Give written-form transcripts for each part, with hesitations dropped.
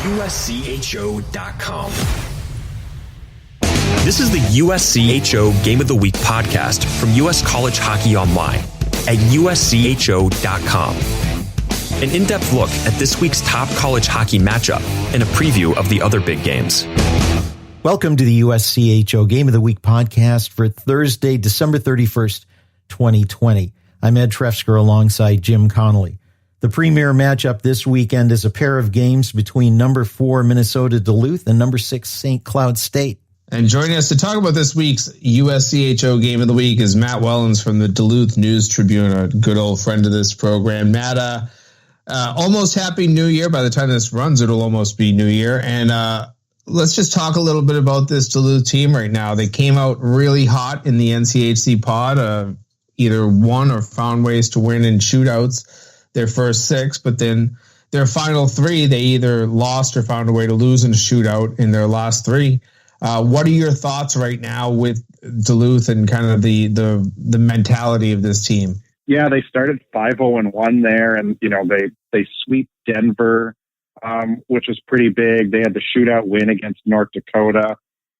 USCHO.com. This is the USCHO Game of the Week podcast from U.S. College Hockey Online at USCHO.com. An in-depth look at this week's top college hockey matchup and a preview of the other big games. Welcome to the USCHO Game of the Week podcast for Thursday, December 31st, 2020. I'm Ed Trefzger alongside Jim Connelly. The premier matchup this weekend is a pair of games between number 4 Minnesota Duluth and number 6 St. Cloud State. And joining us to talk about this week's USCHO Game of the Week is Matt Wellens from the Duluth News Tribune, a good old friend of this program. Matt, almost Happy New Year. By the time this runs, it'll almost be New Year. And let's just talk a little bit about this Duluth team right now. They came out really hot in the NCHC pod, either won or found ways to win in shootouts their first 6, but then their final 3, they either lost or found a way to lose in a shootout in their last 3. What are your thoughts right now with Duluth and kind of the mentality of this team? Yeah, they started 5-0-1 there, and they sweep Denver, which was pretty big. They had the shootout win against North Dakota,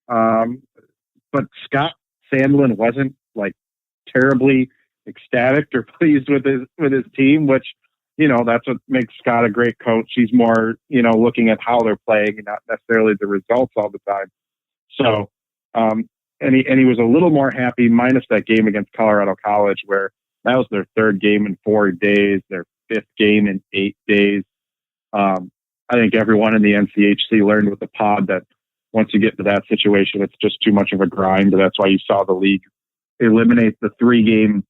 but Scott Sandlin wasn't like terribly ecstatic or pleased with his team, which that's what makes Scott a great coach. He's more looking at how they're playing and not necessarily the results all the time. So, and he was a little more happy, minus that game against Colorado College, where that was their 3rd game in 4 days, their 5th game in 8 days. I think everyone in the NCHC learned with the pod that once you get to that situation, it's just too much of a grind. That's why you saw the league eliminate the 3-game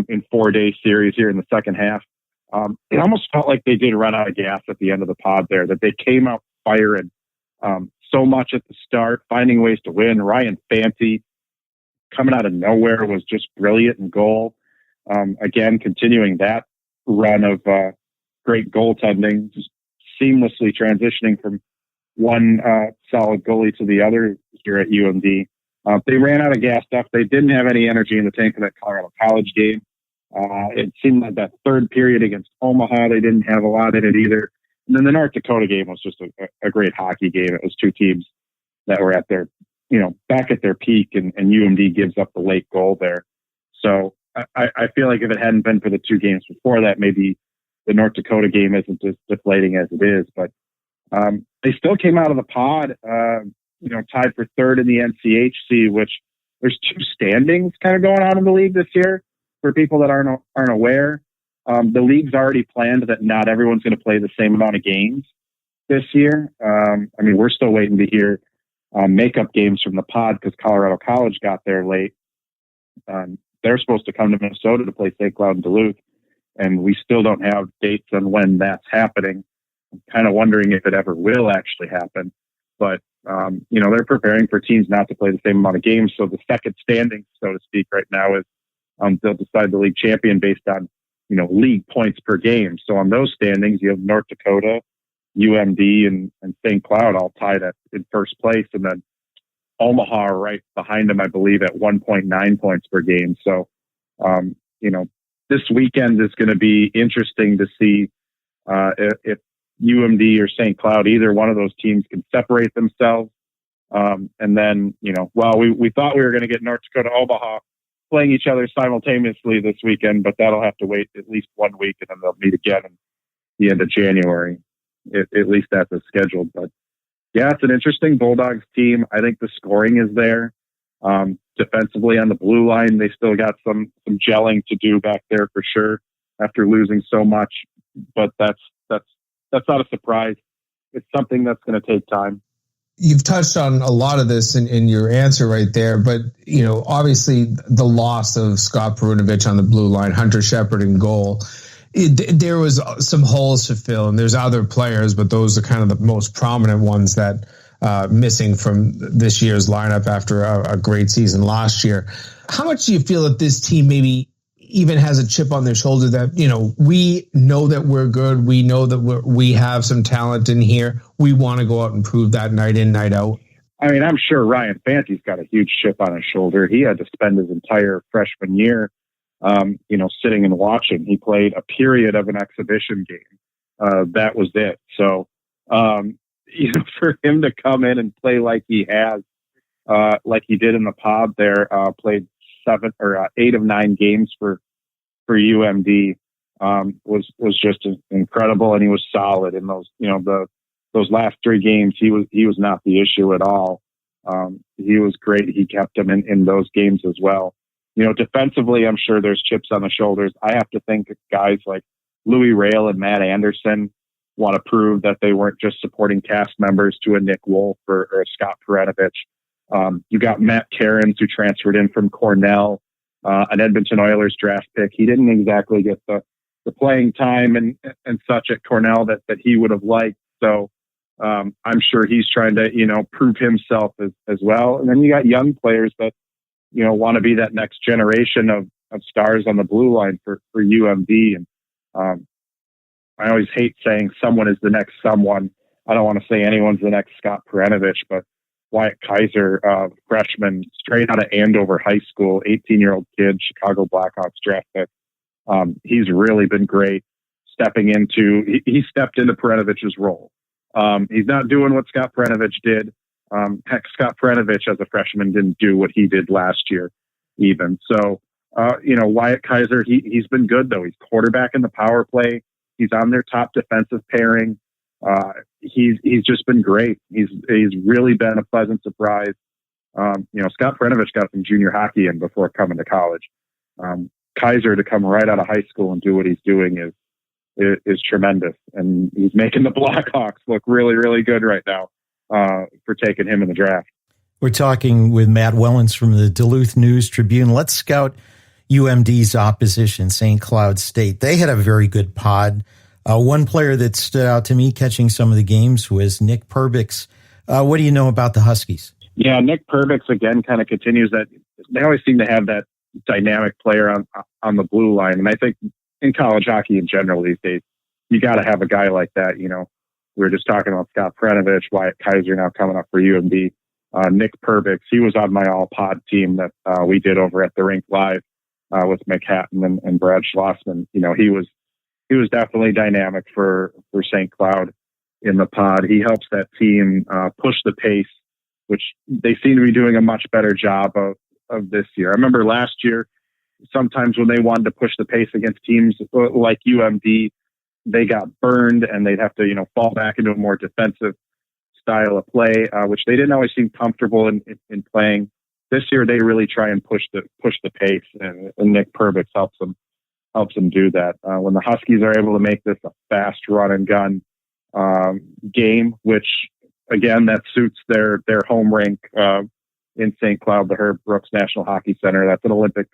in 4-day series here in the second half. It almost felt like they did run out of gas at the end of the pod there, that they came out firing so much at the start, finding ways to win. Ryan Fanti coming out of nowhere was just brilliant in goal. Again, continuing that run of great goaltending, just seamlessly transitioning from one solid goalie to the other here at UMD. They ran out of gas stuff. They didn't have any energy in the tank for that Colorado College game. It seemed like that 3rd period against Omaha, they didn't have a lot in it either. And then the North Dakota game was just a great hockey game. It was 2 teams that were at their, back at their peak, and UMD gives up the late goal there. So I feel like if it hadn't been for the 2 games before that, maybe the North Dakota game isn't as deflating as it is. But they still came out of the pod, tied for 3rd in the NCHC, which there's 2 standings kind of going on in the league this year for people that aren't aware. The league's already planned that not everyone's going to play the same amount of games this year. We're still waiting to hear makeup games from the pod because Colorado College got there late. They're supposed to come to Minnesota to play St. Cloud and Duluth, and we still don't have dates on when that's happening. I'm kind of wondering if it ever will actually happen. But, they're preparing for teams not to play the same amount of games. So the second standing, so to speak, right now is they'll decide the league champion based on league points per game. So on those standings, you have North Dakota, UMD, and St. Cloud all tied in first place. And then Omaha right behind them, I believe, at 1.9 points per game. So, this weekend is going to be interesting to see if UMD or St. Cloud, either one of those teams, can separate themselves. And then, we thought we were going to get North Dakota, Omaha playing each other simultaneously this weekend, but that'll have to wait at least 1 week, and then they'll meet again in the end of January. At least that's scheduled. But yeah, it's an interesting Bulldogs team. I think the scoring is there. Defensively on the blue line, they still got some gelling to do back there for sure after losing so much. But that's not a surprise. It's something that's going to take time. You've touched on a lot of this in your answer right there, but obviously the loss of Scott Perunovich on the blue line, Hunter Shepard in goal, there was some holes to fill, and there's other players, but those are kind of the most prominent ones that missing from this year's lineup after a great season last year. How much do you feel that this team maybe even has a chip on their shoulder that, we know that we're good. We know that we have some talent in here. We want to go out and prove that night in, night out. I'm sure Ryan Fanti's got a huge chip on his shoulder. He had to spend his entire freshman year, sitting and watching. He played a period of an exhibition game. That was it. So, for him to come in and play like he has, like he did in the pod there, played 8 of 9 games for UMD, was just incredible. And he was solid in those, those last 3 games. He was not the issue at all. He was great. He kept him in those games as well. Defensively, I'm sure there's chips on the shoulders. I have to think guys like Louis Rail and Matt Anderson want to prove that they weren't just supporting cast members to a Nick Wolf or a Scott Perenovich. You got Matt Cairns, who transferred in from Cornell, an Edmonton Oilers draft pick. He didn't exactly get the playing time and such at Cornell that he would have liked. So I'm sure he's trying to, prove himself as well. And then you got young players that, want to be that next generation of stars on the blue line for UMD. And I always hate saying someone is the next someone. I don't want to say anyone's the next Scott Perenovich, but Wyatt Kaiser, freshman, straight out of Andover High School, 18-year-old kid, Chicago Blackhawks draft pick. He's really been great stepping into, he stepped into Perenovich's role. He's not doing what Scott Perenovich did. Heck, Scott Perenovich as a freshman didn't do what he did last year even. So, Wyatt Kaiser, he's been good though. He's quarterback in the power play. He's on their top defensive pairing. He's just been great. He's really been a pleasant surprise. Scott Perenovich got some junior hockey in before coming to college. Kaiser to come right out of high school and do what he's doing is tremendous. And he's making the Blackhawks look really, really good right now, for taking him in the draft. We're talking with Matt Wellens from the Duluth News Tribune. Let's scout UMD's opposition, St. Cloud State. They had a very good pod. One player that stood out to me catching some of the games was Nick Perbix. What do you know about the Huskies? Yeah, Nick Perbix, again, kind of continues that. They always seem to have that dynamic player on the blue line. And I think in college hockey in general these days, you got to have a guy like that. We were just talking about Scott Perenovich, Wyatt Kaiser now coming up for UMD. Nick Perbix, he was on my all-pod team that we did over at the Rink Live with McHatton and Brad Schlossman. He was definitely dynamic for St. Cloud in the pod. He helps that team push the pace, which they seem to be doing a much better job of this year. I remember last year, sometimes when they wanted to push the pace against teams like UMD, they got burned and they'd have to, fall back into a more defensive style of play, which they didn't always seem comfortable in playing. This year, they really try and push the pace, and Nick Perbix helps them do that. When the Huskies are able to make this a fast run and gun game, which again, that suits their home rink in St. Cloud, the Herb Brooks National Hockey Center. That's an Olympic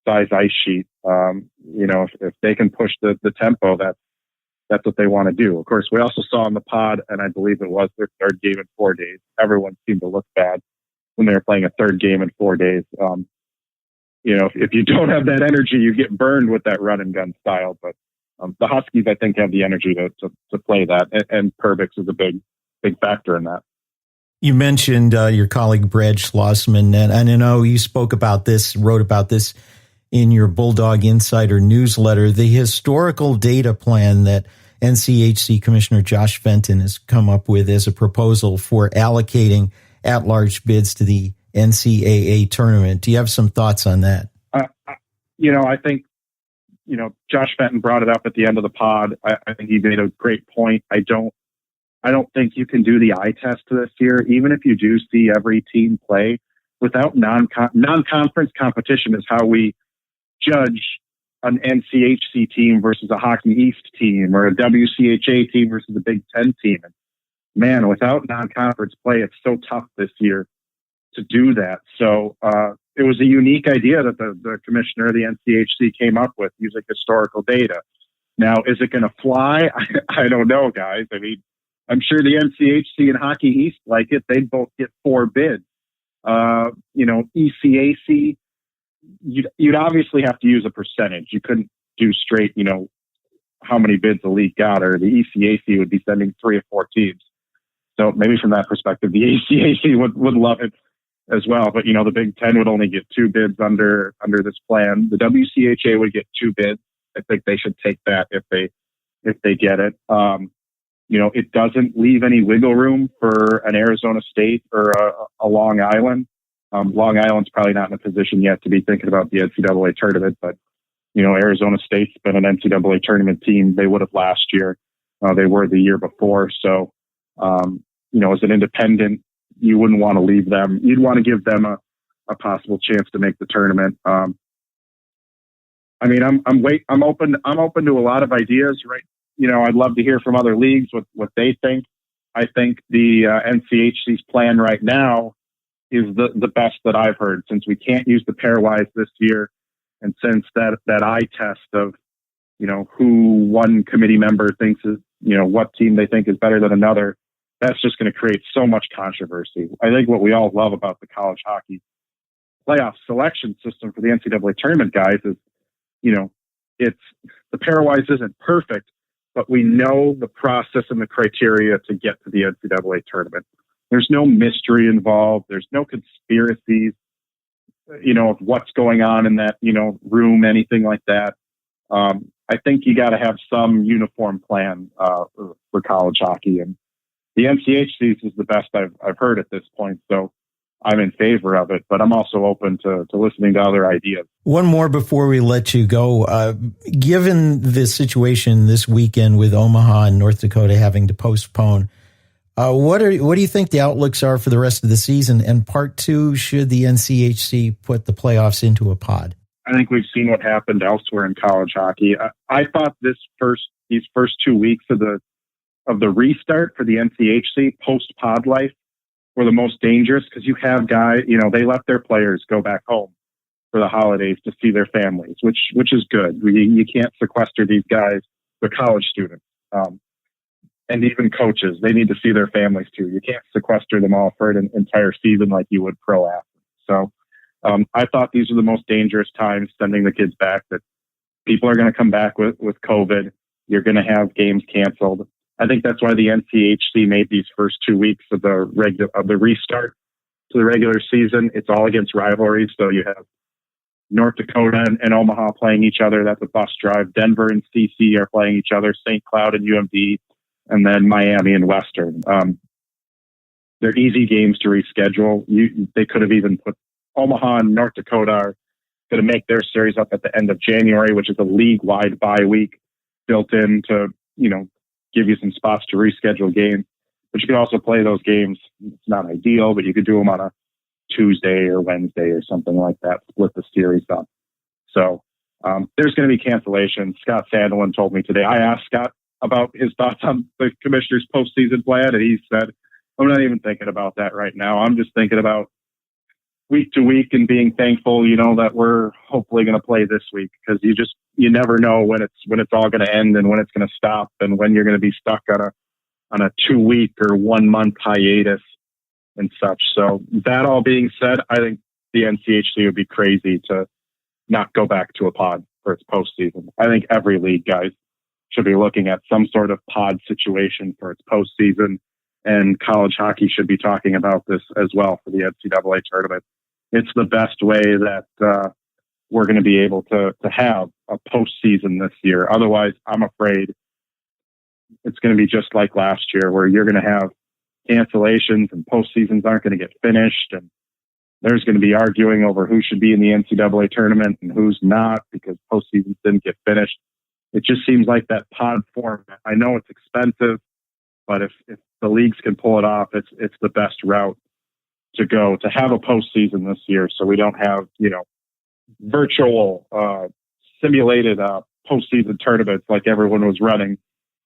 size ice sheet. If they can push the tempo, that's what they want to do. Of course, we also saw in the pod, and I believe it was their 3rd game in 4 days. Everyone seemed to look bad when they were playing a 3rd game in 4 days. If you don't have that energy, you get burned with that run and gun style. But the Huskies, I think, have the energy to play that, and Perbix is a big factor in that. You mentioned your colleague Brad Schlossman, and I know you spoke about this, wrote about this in your Bulldog Insider newsletter, the historical data plan that NCHC Commissioner Josh Fenton has come up with as a proposal for allocating at-large bids to the NCAA tournament. Do you have some thoughts on that? I think, Josh Fenton brought it up at the end of the pod. I think he made a great point. I don't think you can do the eye test this year, even if you do see every team play without non-conference competition is how we judge an NCHC team versus a Hockey East team or a WCHA team versus a Big Ten team. And man, without non-conference play, it's so tough this year to do that. So it was a unique idea that the commissioner of the NCHC came up with using historical data. Now, is it going to fly? I don't know, guys. I mean, I'm sure the NCHC and Hockey East like it. They'd both get 4 bids. ECAC, you'd obviously have to use a percentage. You couldn't do straight, how many bids the league got, or the ECAC would be sending 3 or 4 teams. So maybe from that perspective, the ECAC would love it as well. But, the Big Ten would only get 2 bids under this plan. The WCHA would get 2 bids. I think they should take that if they get it. it doesn't leave any wiggle room for an Arizona State or a Long Island. Long Island's probably not in a position yet to be thinking about the NCAA tournament, but Arizona State's been an NCAA tournament team. They would have last year. They were the year before. So, as an independent, you wouldn't want to leave them. You'd want to give them a possible chance to make the tournament. I'm open to a lot of ideas, right? I'd love to hear from other leagues what they think. I think the NCHC's plan right now is the best that I've heard, since we can't use the pairwise this year. And since that eye test of, who one committee member thinks is, what team they think is better than another, that's just going to create so much controversy. I think what we all love about the college hockey playoff selection system for the NCAA tournament, guys, is, it's the pairwise isn't perfect, but we know the process and the criteria to get to the NCAA tournament. There's no mystery involved. There's no conspiracies, of what's going on in that, room, anything like that. I think you got to have some uniform plan for college hockey, and the NCHC's is the best I've heard at this point. So I'm in favor of it, but I'm also open to listening to other ideas. One more before we let you go. Given the situation this weekend with Omaha and North Dakota having to postpone, what do you think the outlooks are for the rest of the season? And part two, should the NCHC put the playoffs into a pod? I think we've seen what happened elsewhere in college hockey. I thought these first 2 weeks of the restart for the NCHC post pod life were the most dangerous, because you have guys, they let their players go back home for the holidays to see their families, which is good. You can't sequester these guys, the college students, and even coaches. They need to see their families too. You can't sequester them all for an entire season like you would pro athletes. So I thought these are the most dangerous times sending the kids back, that people are going to come back with COVID. You're going to have games canceled. I think that's why the NCHC made these first 2 weeks of the restart to the regular season. It's all against rivalries. So you have North Dakota and Omaha playing each other. That's a bus drive. Denver and CC are playing each other. St. Cloud and UMD, and then Miami and Western. They're easy games to reschedule. They could have even put Omaha and North Dakota are going to make their series up at the end of January, which is a league-wide bye week built in to, give you some spots to reschedule games. But you can also play those games. It's not ideal, but you could do them on a Tuesday or Wednesday or something like that, split the series up. So there's going to be cancellations. Scott Sandelin told me today. I asked Scott about his thoughts on the commissioner's postseason plan, and he said, I'm not even thinking about that right now. I'm just thinking about week to week and being thankful, that we're hopefully going to play this week, because you never know when it's all going to end and when it's going to stop, and when you're going to be stuck on a 2 week or 1 month hiatus and such. So that all being said, I think the NCHC would be crazy to not go back to a pod for its postseason. I think every league, guys, should be looking at some sort of pod situation for its postseason, and college hockey should be talking about this as well for the NCAA tournament. It's the best way that we're going to be able to have a postseason this year. Otherwise, I'm afraid it's going to be just like last year, where you're going to have cancellations and postseasons aren't going to get finished, and there's going to be arguing over who should be in the NCAA tournament and who's not, because postseasons didn't get finished. It just seems like that pod format. I know it's expensive, but if the leagues can pull it off, it's the best route to go to have a postseason this year, so we don't have virtual simulated postseason tournaments like everyone was running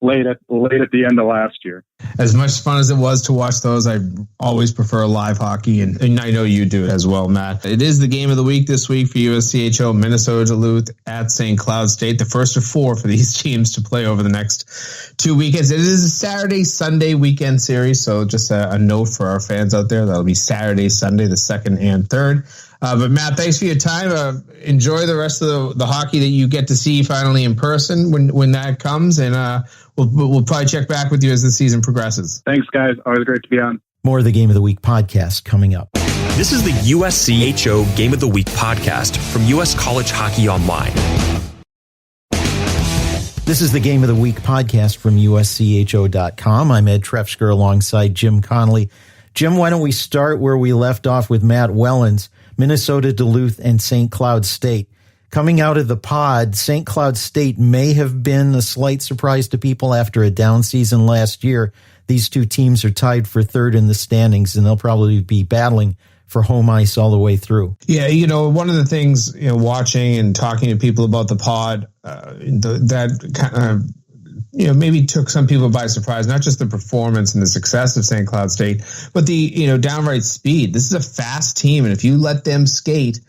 late at the end of last year. As much fun as it was to watch those, I always prefer live hockey, and I know you do as well, Matt. It is the game of the week this week for USCHO, Minnesota Duluth at St. Cloud State, the first of four for these teams to play over the next 2 weekends. It is a Saturday-Sunday weekend series, so just a note for our fans out there. That'll be Saturday, Sunday, the 2nd and 3rd. But Matt, thanks for your time. Enjoy the rest of the hockey that you get to see finally in person when that comes, and we'll probably check back with you as the season progresses. Thanks, guys. Always great to be on. More of the Game of the Week podcast coming up. This is the USCHO Game of the Week podcast from US College Hockey Online. This is the Game of the Week podcast from USCHO.com. I'm Ed Trefzger alongside Jim Connelly. Jim, why don't we start where we left off with Matt Wellens, Minnesota Duluth and St. Cloud State. Coming out of the pod, St. Cloud State may have been a slight surprise to people after a down season last year. These two teams are tied for third in the standings, and they'll probably be battling for home ice all the way through. Yeah, one of the things, watching and talking to people about the pod, that kind of, maybe took some people by surprise, not just the performance and the success of St. Cloud State, but the, downright speed. This is a fast team, and if you let them skate,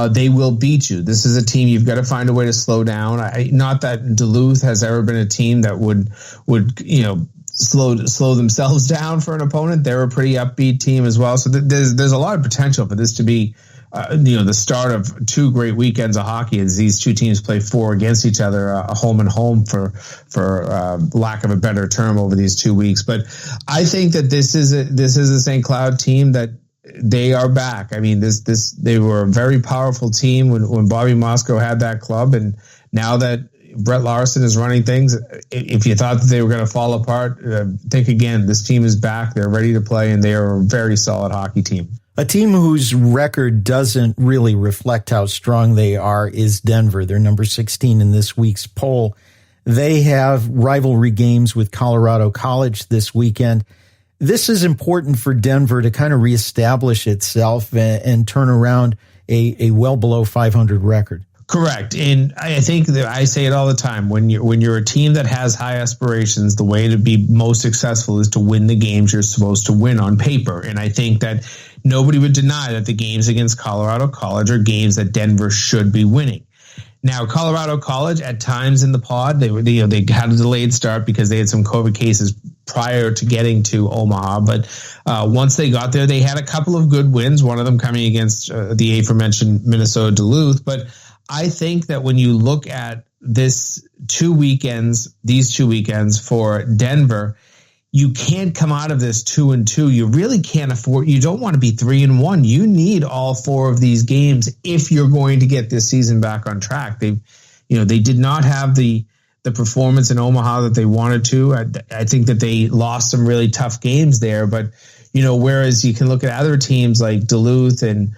they will beat you. This is a team you've got to find a way to slow down. Not that Duluth has ever been a team that would slow themselves down for an opponent. They're a pretty upbeat team as well. So there's a lot of potential for this to be, the start of two great weekends of hockey as these two teams play four against each other, home and home for lack of a better term over these 2 weeks. But I think that this is a St. Cloud team that they are back. I mean, they were a very powerful team when Bobby Moscow had that club, and now that Brett Larson is running things, if you thought that they were going to fall apart, think again. This team is back. They're ready to play, and they are a very solid hockey team. A team whose record doesn't really reflect how strong they are is Denver. They're number 16 in this week's poll. They have rivalry games with Colorado College this weekend. This is important for Denver to kind of reestablish itself and turn around a well below 500 record. Correct. And I think that I say it all the time. When you're a team that has high aspirations, the way to be most successful is to win the games you're supposed to win on paper. And I think that nobody would deny that the games against Colorado College are games that Denver should be winning. Now, Colorado College, at times in the pod, they had a delayed start because they had some COVID cases prior to getting to Omaha. But once they got there, they had a couple of good wins, one of them coming against the aforementioned Minnesota Duluth. But I think that when you look at these 2 weekends for Denver, you can't come out of this 2-2. You really can't afford. You don't want to be 3-1. You need all four of these games if you're going to get this season back on track. They did not have the performance in Omaha that they wanted to. I think that they lost some really tough games there. But whereas you can look at other teams like Duluth and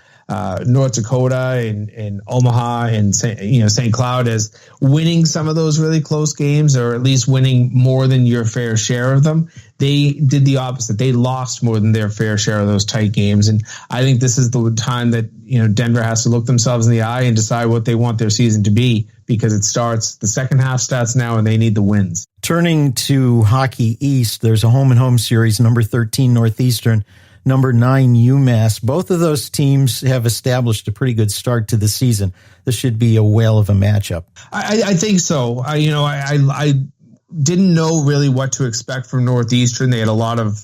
North Dakota and Omaha and St. Cloud as winning some of those really close games, or at least winning more than your fair share of them. They did the opposite. They lost more than their fair share of those tight games. And I think this is the time that Denver has to look themselves in the eye and decide what they want their season to be, because the second half starts now and they need the wins. Turning to Hockey East, there's a home-and-home series, number 13 Northeastern, number 9 UMass. Both of those teams have established a pretty good start to the season. This should be a whale of a matchup. I think so. I didn't know really what to expect from Northeastern. They had a lot of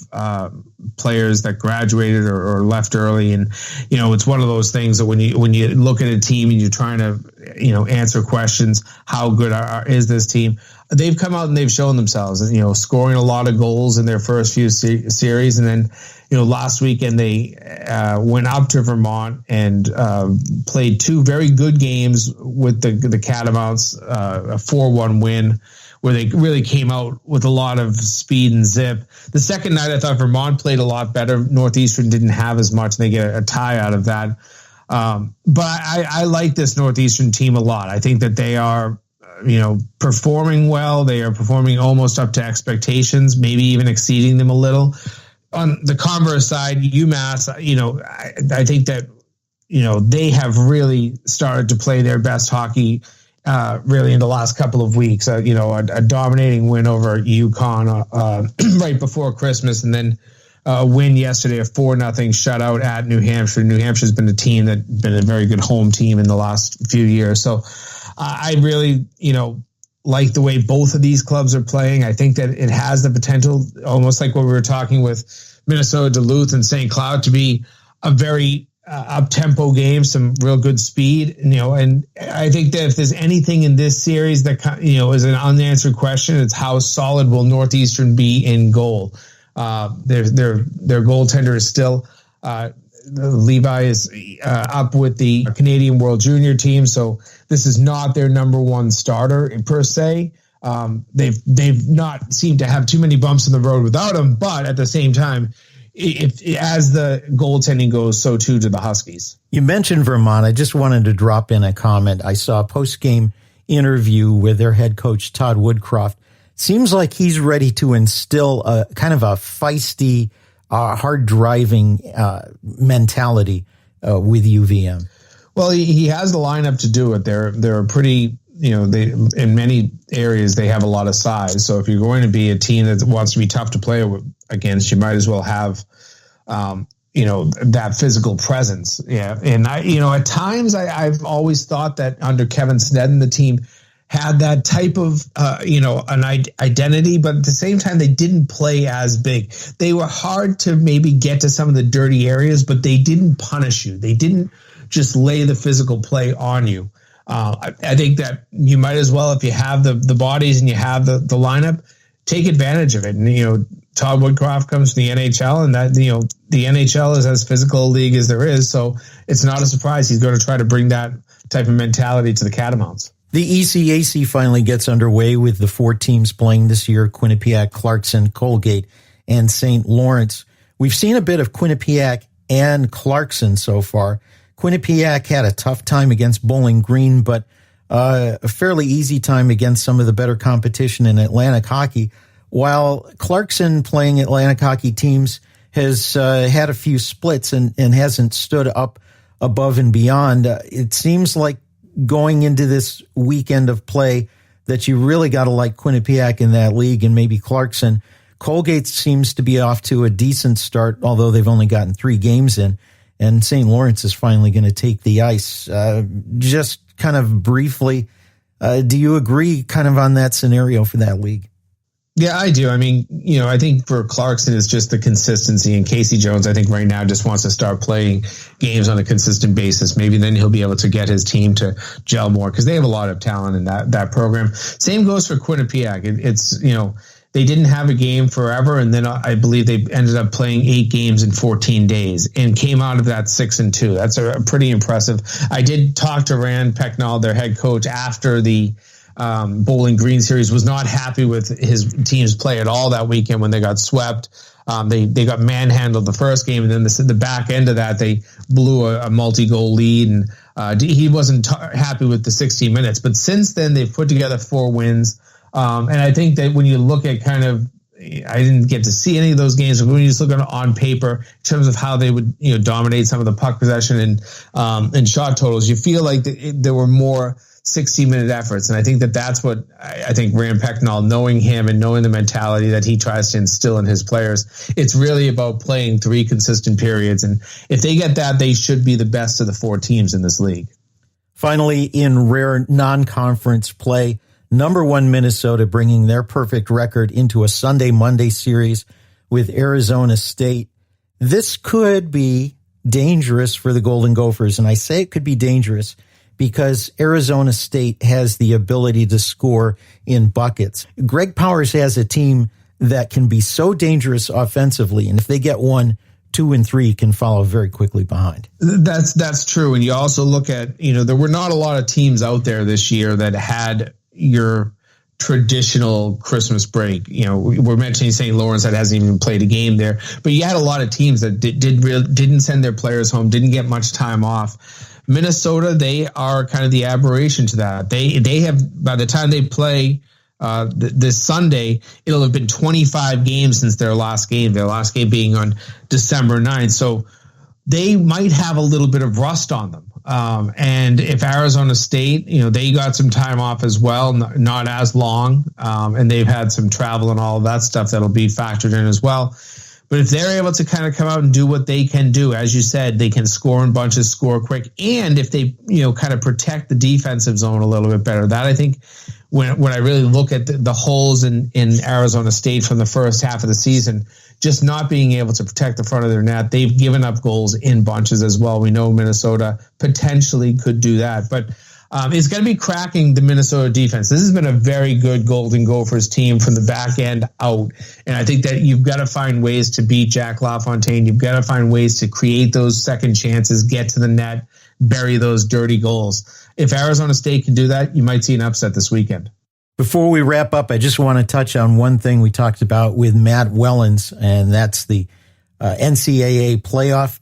players that graduated or left early, and it's one of those things that when you look at a team and you're trying to answer questions, how good is this team? They've come out and they've shown themselves, scoring a lot of goals in their first few series, and then last weekend they went up to Vermont and played two very good games with the Catamounts, a 4-1 win, where they really came out with a lot of speed and zip. The second night, I thought Vermont played a lot better. Northeastern didn't have as much, and they get a tie out of that. But I like this Northeastern team a lot. I think that they are, performing well. They are performing almost up to expectations, maybe even exceeding them a little. On the converse side, UMass, I think that, they have really started to play their best hockey really in the last couple of weeks. A dominating win over UConn right before Christmas, and then a win yesterday, a 4-0 shutout at New Hampshire. New Hampshire's been a team that's been a very good home team in the last few years. So I really, like the way both of these clubs are playing. I think that it has the potential, almost like what we were talking with Minnesota Duluth and St. Cloud, to be a very up-tempo game, some real good speed, and I think that if there's anything in this series that, is an unanswered question, it's how solid will Northeastern be in goal. Their goaltender is still, Levi is up with the Canadian World Junior team, so this is not their number one starter per se. they've not seemed to have too many bumps in the road without him. But at the same time, as the goaltending goes, so too do the Huskies. You mentioned Vermont. I just wanted to drop in a comment. I saw a post-game interview with their head coach, Todd Woodcroft. Seems like he's ready to instill a kind of a feisty, hard-driving mentality with UVM. Well, he has the lineup to do it. They're pretty, they in many areas they have a lot of size. So if you're going to be a team that wants to be tough to play against, you might as well have, that physical presence. Yeah, and at times I've always thought that under Kevin Sneddon, the team had that type of, an identity, but at the same time, they didn't play as big. They were hard to maybe get to some of the dirty areas, but they didn't punish you. They didn't just lay the physical play on you. I think that you might as well, if you have the bodies and you have the lineup, take advantage of it. And, Todd Woodcroft comes from the NHL, and that, the NHL is as physical a league as there is. So it's not a surprise he's going to try to bring that type of mentality to the Catamounts. The ECAC finally gets underway with the 4 teams playing this year: Quinnipiac, Clarkson, Colgate, and St. Lawrence. We've seen a bit of Quinnipiac and Clarkson so far. Quinnipiac had a tough time against Bowling Green, but a fairly easy time against some of the better competition in Atlantic hockey, while Clarkson, playing Atlantic hockey teams, has had a few splits and hasn't stood up above and beyond. It seems like going into this weekend of play that you really got to like Quinnipiac in that league and maybe Clarkson. Colgate seems to be off to a decent start, although they've only gotten 3 games in, and St. Lawrence is finally going to take the ice. Just kind of briefly, do you agree kind of on that scenario for that league? Yeah, I do. I mean, I think for Clarkson, it's just the consistency. And Casey Jones, I think right now just wants to start playing games on a consistent basis. Maybe then he'll be able to get his team to gel more because they have a lot of talent in that program. Same goes for Quinnipiac. It's they didn't have a game forever. And then I believe they ended up playing 8 games in 14 days and came out of that 6-2. That's a pretty impressive. I did talk to Rand Pecknall, their head coach, after the Bowling Green series, was not happy with his team's play at all that weekend when they got swept. They got manhandled the first game, and then the back end of that, they blew a multi-goal lead, and he wasn't happy with the 60 minutes. But since then, they've put together 4 wins. And I think that when you look at kind of, I didn't get to see any of those games, but when you just look at it on paper in terms of how they would dominate some of the puck possession and shot totals, you feel like there were more 60-minute efforts. And I think that's what I think Rand Pecknall, knowing him and knowing the mentality that he tries to instill in his players, it's really about playing 3 consistent periods. And if they get that, they should be the best of the 4 teams in this league. Finally, in rare non-conference play, number 1 Minnesota bringing their perfect record into a Sunday-Monday series with Arizona State. This could be dangerous for the Golden Gophers. And I say it could be dangerous because Arizona State has the ability to score in buckets. Greg Powers has a team that can be so dangerous offensively, and if they get 1, 2, and 3 can follow very quickly behind. That's true. And you also look at, there were not a lot of teams out there this year that had your traditional Christmas break. We're mentioning St. Lawrence that hasn't even played a game there, but you had a lot of teams that didn't send their players home, didn't get much time off. Minnesota, they are kind of the aberration to that. They have, by the time they play this Sunday, it'll have been 25 games since their last game being on December 9th. So they might have a little bit of rust on them. And if Arizona State, they got some time off as well, not as long, and they've had some travel and all of that stuff that'll be factored in as well. But if they're able to kind of come out and do what they can do, as you said, they can score in bunches, score quick. And if they, kind of protect the defensive zone a little bit better, that I think when I really look at the holes in Arizona State from the first half of the season, just not being able to protect the front of their net, they've given up goals in bunches as well. We know Minnesota potentially could do that, but it's going to be cracking the Minnesota defense. This has been a very good Golden Gophers team from the back end out. And I think that you've got to find ways to beat Jack LaFontaine. You've got to find ways to create those second chances, get to the net, bury those dirty goals. If Arizona State can do that, you might see an upset this weekend. Before we wrap up, I just want to touch on one thing we talked about with Matt Wellens, and that's the NCAA playoff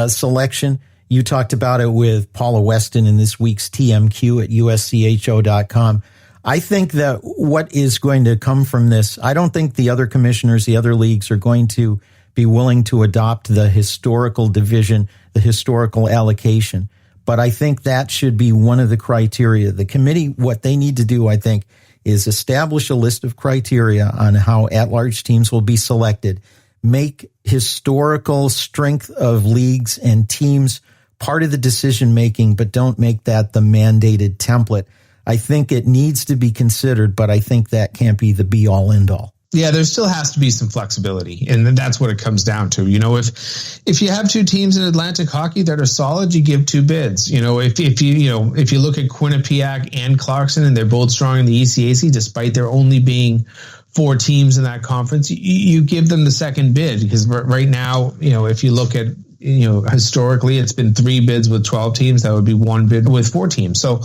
selection. You talked about it with Paula Weston in this week's TMQ at USCHO.com. I think that what is going to come from this, I don't think the other commissioners, the other leagues are going to be willing to adopt the historical division, the historical allocation. But I think that should be one of the criteria. The committee, what they need to do, I think, is establish a list of criteria on how at-large teams will be selected, make historical strength of leagues and teams part of the decision-making, but don't make that the mandated template. I think it needs to be considered, but I think that can't be the be-all, end-all. Yeah, there still has to be some flexibility, and that's what it comes down to. You know, if you have two teams in Atlantic hockey that are solid, you give two bids. You know, if you look at Quinnipiac and Clarkson, and they're both strong in the ECAC, despite there only being 4 teams in that conference, you give them the second bid, because right now, you know, if you look at, you know, historically, it's been 3 bids with 12 teams. That would be 1 bid with 4 teams. So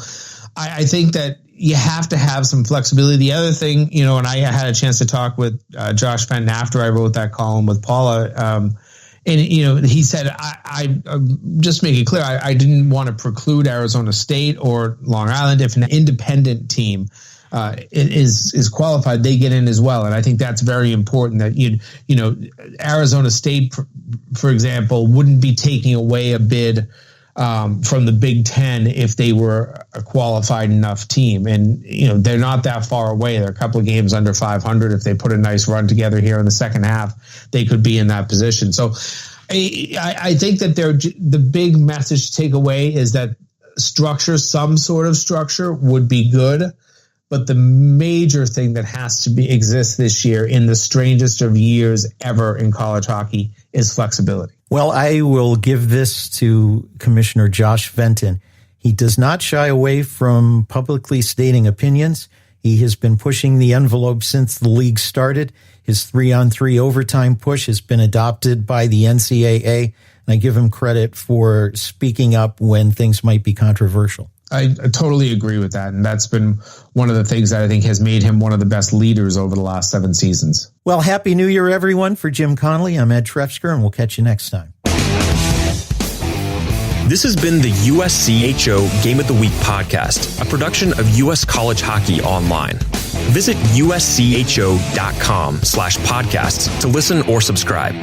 I think that you have to have some flexibility. The other thing, you know, and I had a chance to talk with Josh Fenton after I wrote that column with Paula, and, you know, he said, I just make it clear, I didn't want to preclude Arizona State or Long Island. If an independent team is qualified, they get in as well. And I think that's very important, that you know, Arizona State, for example, wouldn't be taking away a bid from the Big Ten if they were a qualified enough team. And, you know, they're not that far away. They're a couple of games under 500. If they put a nice run together here in the second half, they could be in that position. So I think that the big message to take away is that some sort of structure would be good. But the major thing that has to exist this year, in the strangest of years ever in college hockey, is flexibility. Well, I will give this to Commissioner Josh Fenton. He does not shy away from publicly stating opinions. He has been pushing the envelope since the league started. His 3-on-3 overtime push has been adopted by the NCAA, and I give him credit for speaking up when things might be controversial. I totally agree with that. And that's been one of the things that I think has made him one of the best leaders over the last 7 seasons. Well, Happy New Year, everyone. For Jim Connelly, I'm Ed Trefzger, and we'll catch you next time. This has been the USCHO Game of the Week podcast, a production of U.S. College Hockey Online. Visit USCHO.com/podcasts to listen or subscribe.